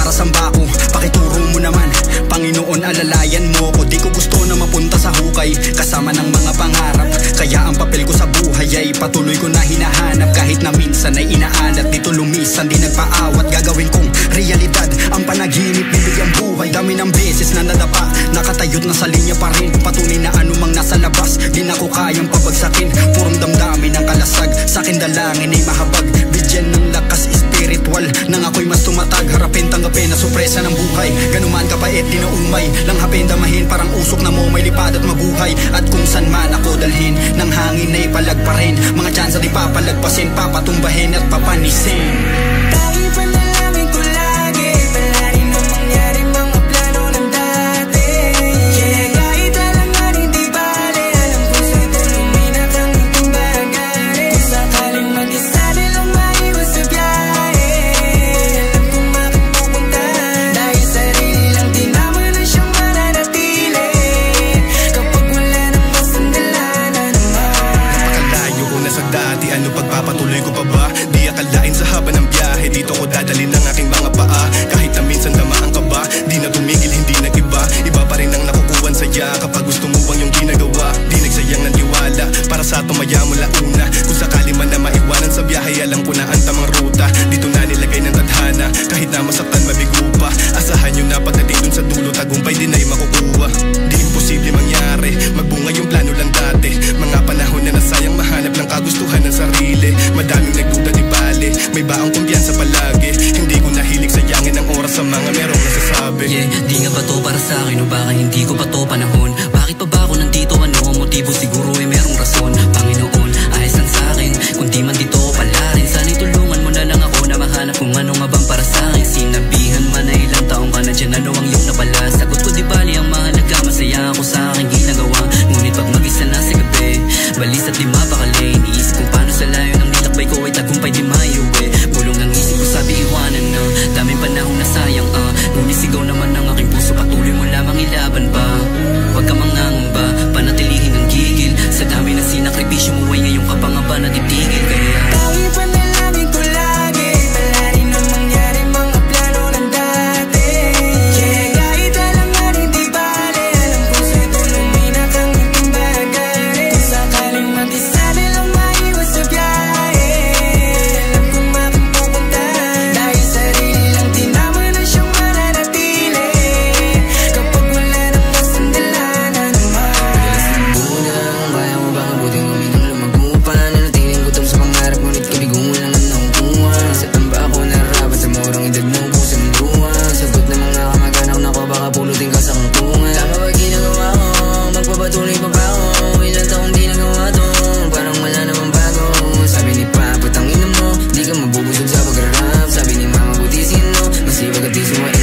para samba ko, pakituro mo naman Panginoon, alalayan mo ko. Di ko gusto na mapunta sa hukay kasama ng mga pangarap. Kaya ang papel ko sa buhay ay patuloy ko na hinahanap. Kahit na minsan ay inaalat, dito lumisan, di nagpaawat. Gagawin kong realidad ang panaginip, bibigyang buhay. Dami ng beses na nadapa, nakatayot na sa linya pa rin. Patunay na anumang nasa labas, di na ko kayang pabagsakin. Purong damdamin ang kalasag, sa'kin dalangin ay mahabag. Bigyan ng lakas spiritual, nang ako'y mas tumatag. Harapin, tanggapin na sorpresa ng buhay. Ganuman kapait, di na umay. Langhapin, damahin, parang usok na mo may lipad at mabuhay. At kung san man ako dalhin, ng hangin ay palag pa rin. Mga tsansa di papalagpasin, papatumbahin at papanisin. Tayo panalangin ko lagi, palarin ang mangyari mga plano ng dati. Yeah, kahit alanganin di bale, alam ko sa'y tulungin at ang iting bagay. Kung sakaling mag-isa nilang maiwas sa biyahe, alam kong makipupunta. Dahil sarili lang di naman na siyang mananatili. Kapag wala nang masandala na naman. Napakalayo ko na sa dati, ano pagpapatuloy ko pa ba? Di akalain sa haba ng biyahe, dito ko dadalhin ang aking mga paa. Kahit na minsan damaan ka ba, di na tumigil, hindi nag-iba. Iba pa rin ang nakukuhan saya kapag gusto mo ang iyong ginagawa. Di nagsayang ng tiwala, para sa tumaya mula una. Kung sakali man na maiwanan sa biyahe, alam ko na ang tamang ruta. Dito na nilagay ng tadhana, kahit na masaktan mabigo pa. Asahan nyo na pagdating dun sa dulo, tagumpay din ay makukuha. Di imposible mangyari, magbunga yung plano lang dati. Mga panahon na nasayang mahanap ng kagustuhan ng sarili. Madaming nagduda di bale, may baang kumpiyansa palagi. Hindi ko nahilig sayangin ang oras sa mga merong nasasabi. Yeah, di nga ba to para sa akin o baka hindi ko pa to panahon? Bakit pa ba ako nandito? Ano ang motibo? Siguro ay merong rason. Panginoon, ayos lang sa akin, kung di man dito pala rin. Sana'y tulungan mo na lang ako na mahanap kung ano nga bang para sa akin. Sinabihan man na ilang taong ka na dyan, ano ang iyong napala? Sagot ko di bali ang mahalaga, masaya ako sa aking ginagawa. Ngunit pag mag-isa na sa gabi, balis at di mapakali. Iniisip kung paano sa layo ng nilakbay ko ay tagumpay di maiuwi. Bulong ng isip ko sabi iwanan na, daming panahon na sayang ngunit sigaw naman ng aking puso, patuloy mo lamang ilaban pa. Huwag ka mangangamba, panatilihin ang gigil. Sa dami ng sinakripisyo mo ay ngayon ka pa nga ba natitigil? Kaya tayo panalangin ko lagi, palarin ang mangyari mga plano ng dati. Yeah, kahit alanganin di bale, alam ko sa'y tulungin at ang iting bagay. Kung sakaling mag-isa nilang maiwas sa biyahe, alam kong makipupunta. Dahil sarili lang di naman na siyang mananatili. Kapag wala nang masandala na naman. Muna, kung kaya mo bang abutin umitang lumago pa. Nanatiling gutom sa pangarap, ngunit kabigo mo lang ang nakukuha. Sa tamba ako nararapat sa morang edad mo, puso ng luha. Sagot ng mga kamag-anak na ko, baka pulutin ka sa kangkungan. Tama ba ginagawa ko? Magpapatuloy pa ba ako? Ilang taong di nagawa to, parang wala namang bago. Sabi ni Papa, tangina mo, di ka mabubusog sa pag-rap. Sabi ni Mama, buti sino, masipag at di sumain.